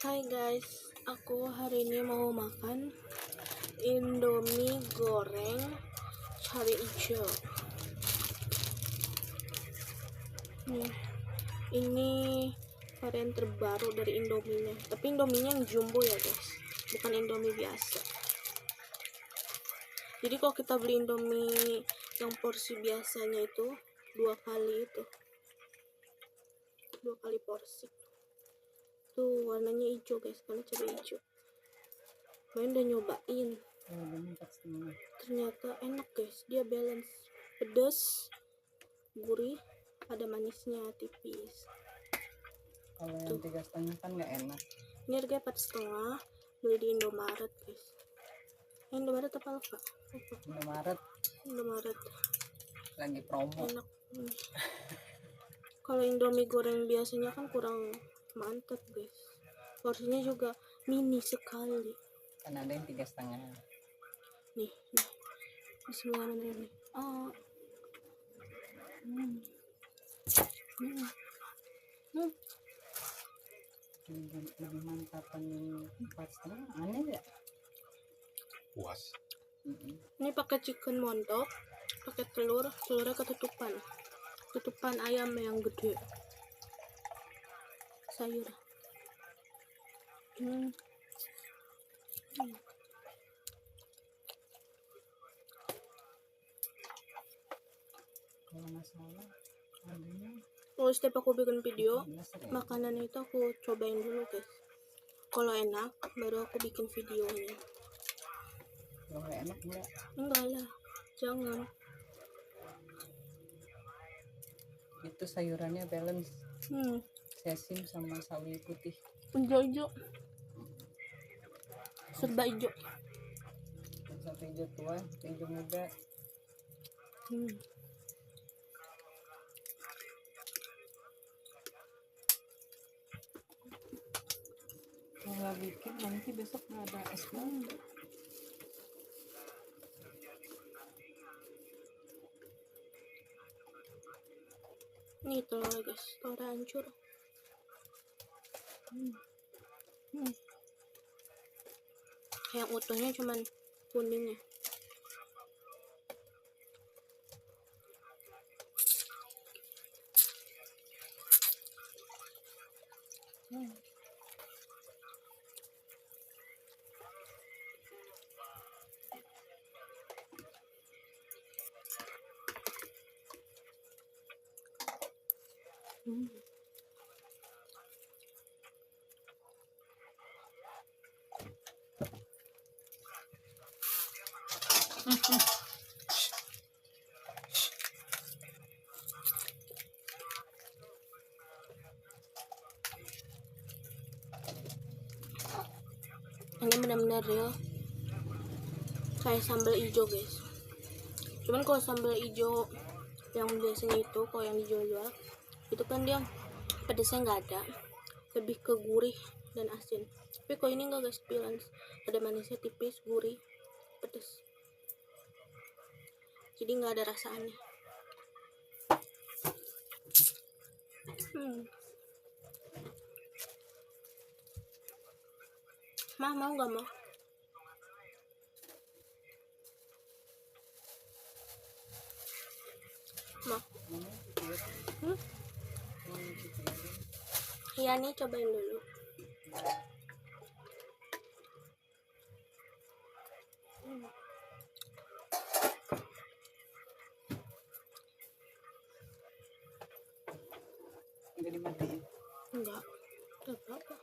Hai guys, aku hari ini mau makan Indomie goreng cabai hijau. Ini varian terbaru dari Indominya. Tapi Indominya yang jumbo ya guys, bukan Indomie biasa. Jadi kalau kita beli Indomie yang porsi biasanya itu dua kali porsi. Tuh warnanya hijau guys, karena cabai hijau. Main udah nyobain, ternyata enak guys, dia balance, pedas, gurih, ada manisnya tipis. Kalau yang 3,5 kan nggak enak. Ini harganya 4,5, beli di Indomaret guys. Indomaret apa Alfa? Indomaret Lagi promo. enak. Kalau Indomie goreng biasanya kan kurang mantap guys, porsinya juga mini sekali. Kan ada yang 3,5. Nih Bismillahirrahmanirrahim nih. Lebih mantapan yang 4,5, aneh ya. Puas. Ini pakai chicken montok, pakai telurnya ketutupan ayam yang gede, sayur. Kalau masalah harganya, Kalau setiap aku bikin video makanan itu aku cobain dulu guys. Kalau enak baru aku bikin videonya. kalau nggak enak Enggak lah, jangan. itu sayurannya balance, sesim sama sawi putih, Hijau serba hijau. sampai hijau tua, hijau muda. Kalau bikin nanti besok nggak ada es batu. Nih telur guys, telur hancur. Yang utuhnya cuman kuningnya. Ini benar-benar real kayak sambal hijau guys. Cuman kalau sambal hijau yang biasanya itu, kalau yang dijual-jual itu kan dia pedasnya nggak ada, lebih ke gurih dan asin. Tapi kalau ini nggak guys, balance, ada manisnya tipis, gurih, pedas, jadi nggak ada rasa aneh. Mah mau nggak mau? Mau? Iya nih, cobain dulu. Nggak dimatiin? Enggak apa-apa.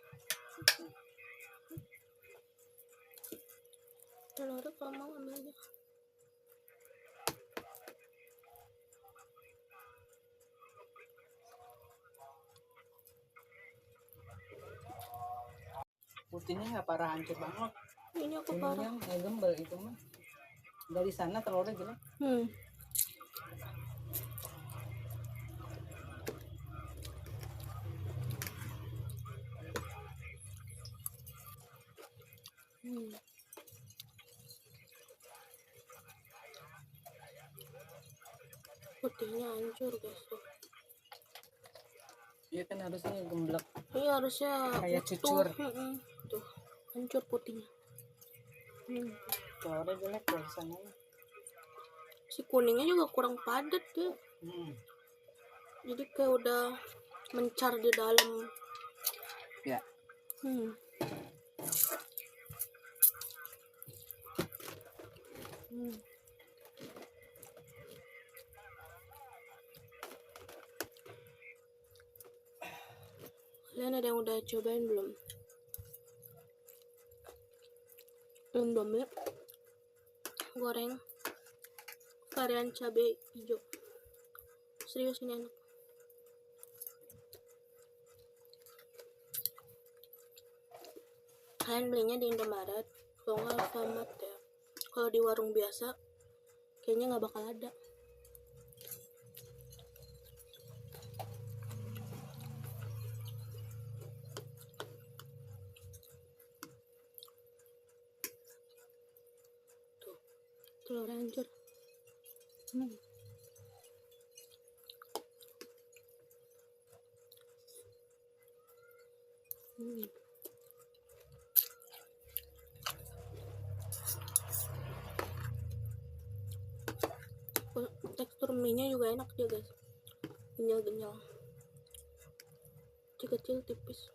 Telurnya kalau mau ambil aja. Putihnya nggak parah hancur banget. Ini aku parah. Yang gembel itu mah dari sana telurnya gila. Putihnya hancur guys tuh. Iya kan harusnya gemblek. Iya harusnya Kayak utuh. cucur. Tuh hancur putihnya. Telurnya jelek loh di sana. Si kuningnya juga kurang padat ya. Jadi kayak udah mencar di dalam. Ya. Hmm. Kalian ada yang udah cobain belum? Indomie goreng varian cabai hijau. Serius ini enak. Kalian belinya di Indomaret, kalau nggak Alfamart ya. Kalau di warung biasa, kayaknya nggak bakal ada. Tuh, telur hancur. Tekstur mie-nya juga enak dia guys, kenyal-kenyal, kecil-kecil tipis.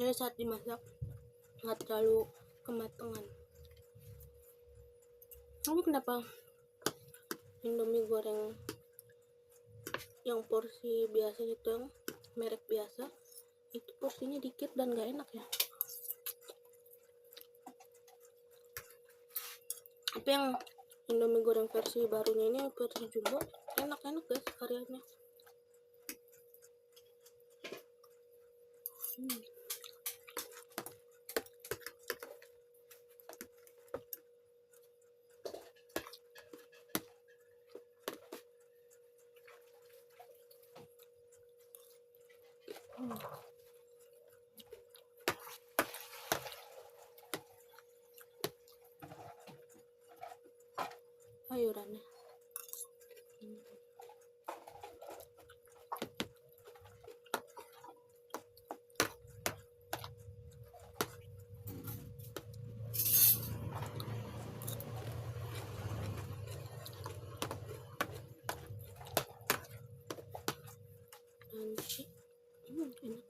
Ini saat dimasak nggak terlalu kematangan. Tapi kenapa Indomie goreng yang porsi biasa itu, yang merek biasa itu porsinya dikit dan gak enak ya? Tapi yang Indomie goreng versi barunya ini, versi jumbo, enak-enak guys variannya. Sayurannya crunchy, enak.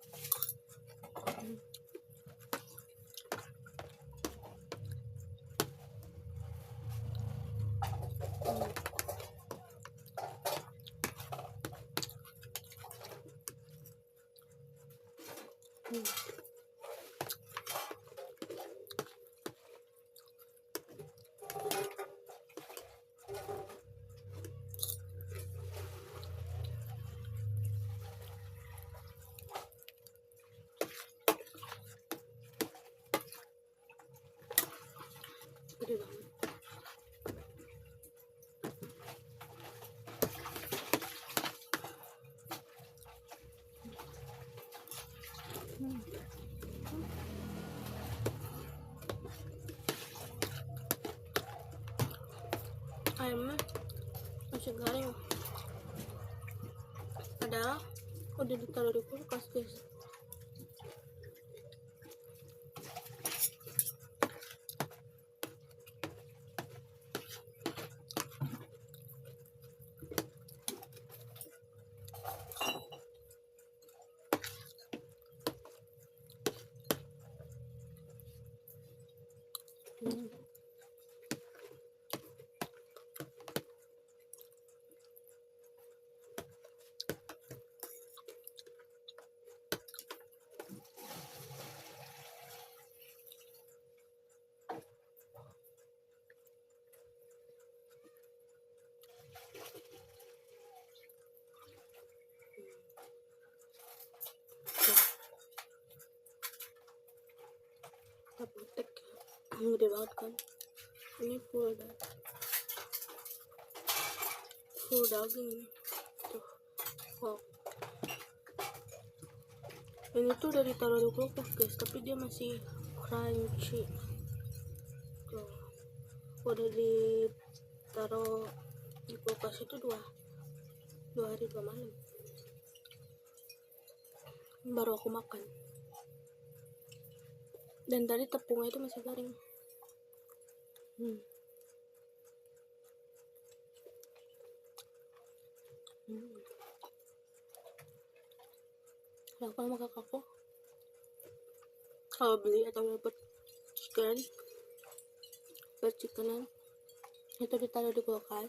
Gede banget. Ayamnya masih garing, padahal udah ditaruh di kulkas guys. Apotek gede banget kan, ini full daging tuh. Wow, Ini tuh udah ditaruh di kulkas guys, tapi dia masih crunchy tuh. Udah ditaruh di kulkas itu dua hari 2 malam, baru aku makan. Dan tadi tepungnya itu masih garing. Aku sama kakakku kalau beli atau dapat chickenan itu ditaruh di kulkas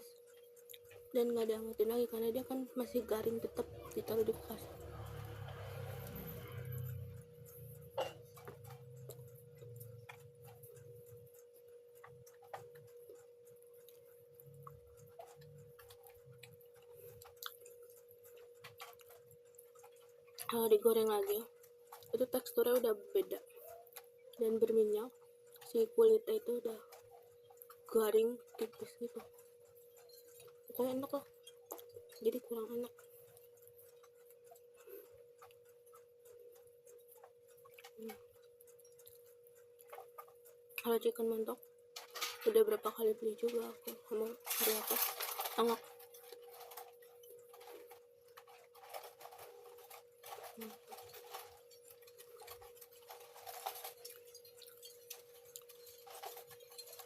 dan nggak diangetin lagi karena dia kan masih garing, tetap ditaruh di kulkas. Kalau digoreng lagi itu teksturnya udah beda dan berminyak, si kulitnya itu udah garing tipis gitu, pokoknya enak lah, jadi kurang enak. Kalau chicken montok udah berapa kali beli juga aku sama hari aku enak.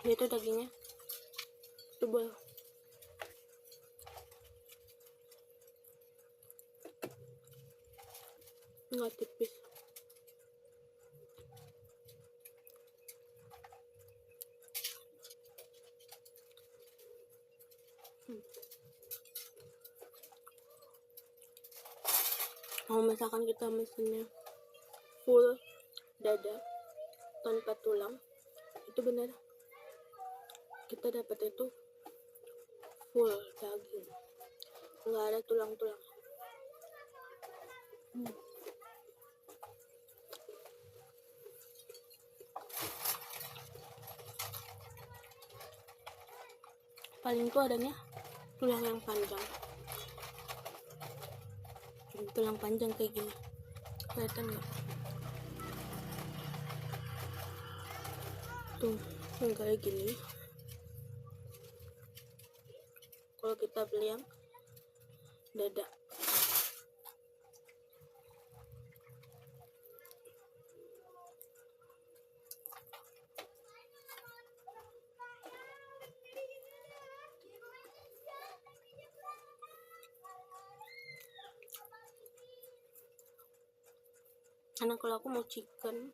Itu dagingnya tebal, nggak tipis. Kalau misalkan kita mesennya full dada tanpa tulang, itu benar kita dapat itu full daging, nggak ada tulang-tulang. Paling tuh adanya tulang yang panjang, tulang panjang kayak gini, kelihatan nggak tuh yang kayak gini. Kalau kita beli yang dada, karena kalau aku mau chicken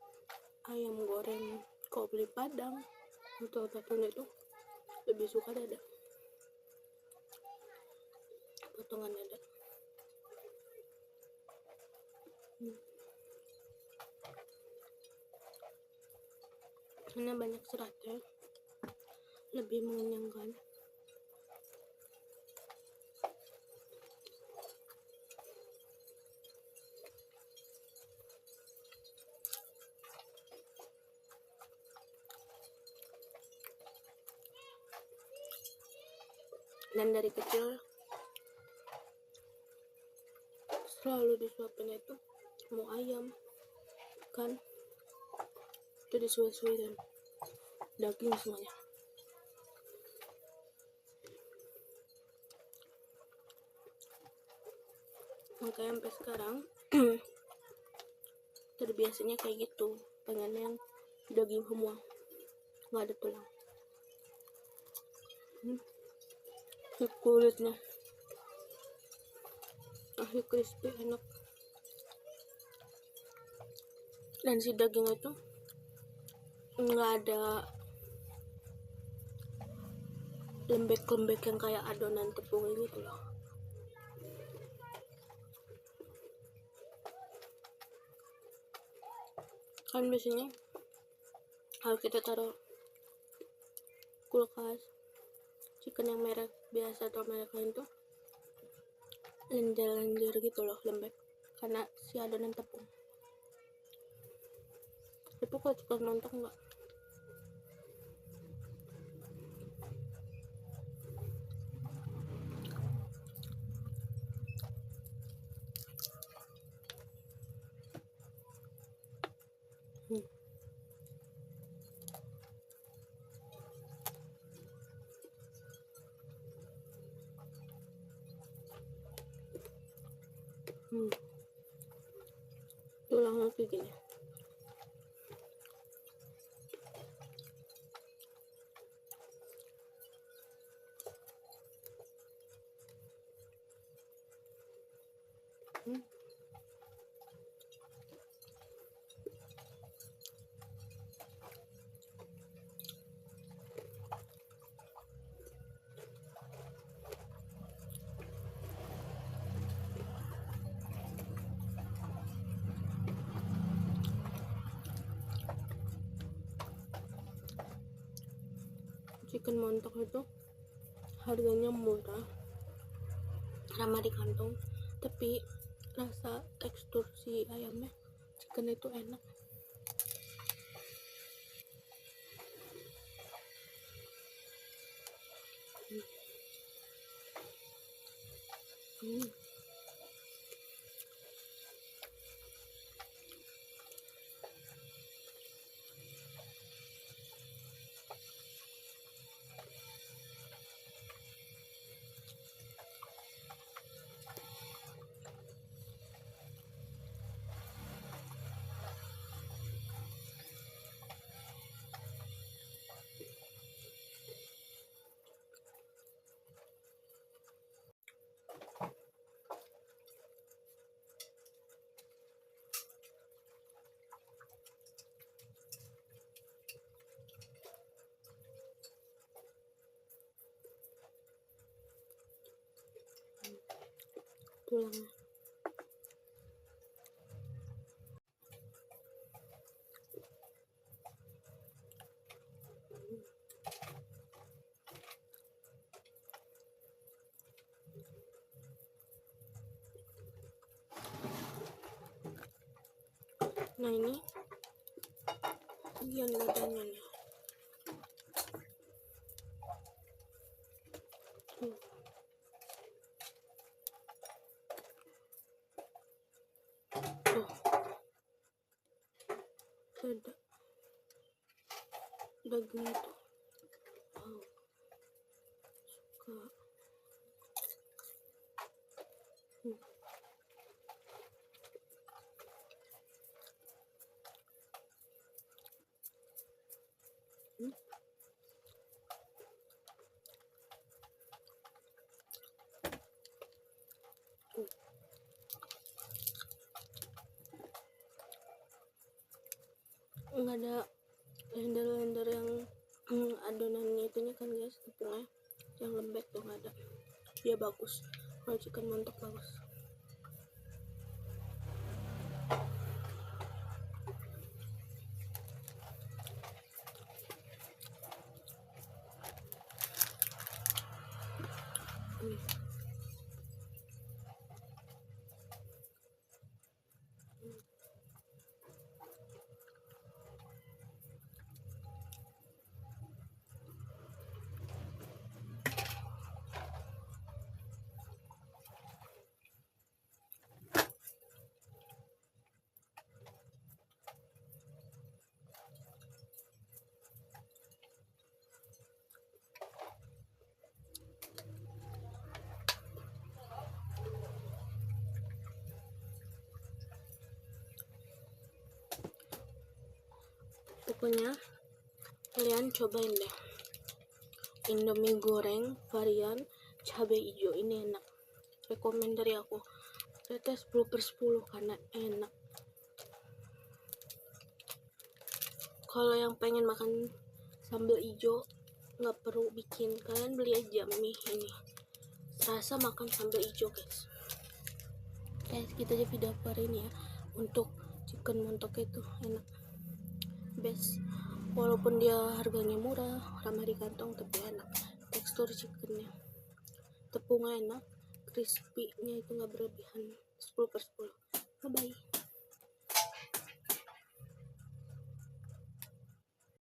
ayam goreng, kalau beli padang atau apapun itu lebih suka dada, potongan dada. Karena banyak seratnya, lebih mengenyangkan. Dan dari kecil selalu disuapin itu mau ayam kan, itu disuai-suai dan daging semuanya. Makanya sampai sekarang terbiasanya kayak gitu, pengen yang daging semua, nggak ada tulang. Kulitnya masih crispy, enak. Dan si daging itu nggak ada lembek-lembek yang kayak adonan tepung gitu loh. Kan biasanya kalau kita taruh kulkas chicken yang merek biasa atau merek lain tuh lendir-lendir gitu loh, lembek karena si adonan tepung. Tapi kalau chicken montok enggak. tulangnya kayak gini. Chicken montok itu harganya murah, ramah di kantong, tapi rasa tekstur si ayamnya chicken itu enak. Tulangnya. Nah ini bagian dadanya nih. Tuh, ada daging itu. Wow, suka. Nggak ada lender-lender yang adonannya itunya kan guys, tepungnya yang lembek tuh nggak ada. Dia bagus, kalau chicken montok bagus. Pokoknya kalian cobain deh Indomie goreng varian cabai hijau, ini enak, rekomen dari aku, rate 10/10 karena enak. Kalau yang pengen makan sambal hijau nggak perlu bikin, kalian beli aja mie ini, serasa makan sambal hijau guys. Guys, kita aja video hari ini ya, untuk chicken montok itu enak, best. Walaupun dia harganya murah, ramah di kantong, tapi enak. Tekstur chickennya, tepungnya enak, crispy-nya itu nggak berlebihan. 10/10. Bye bye.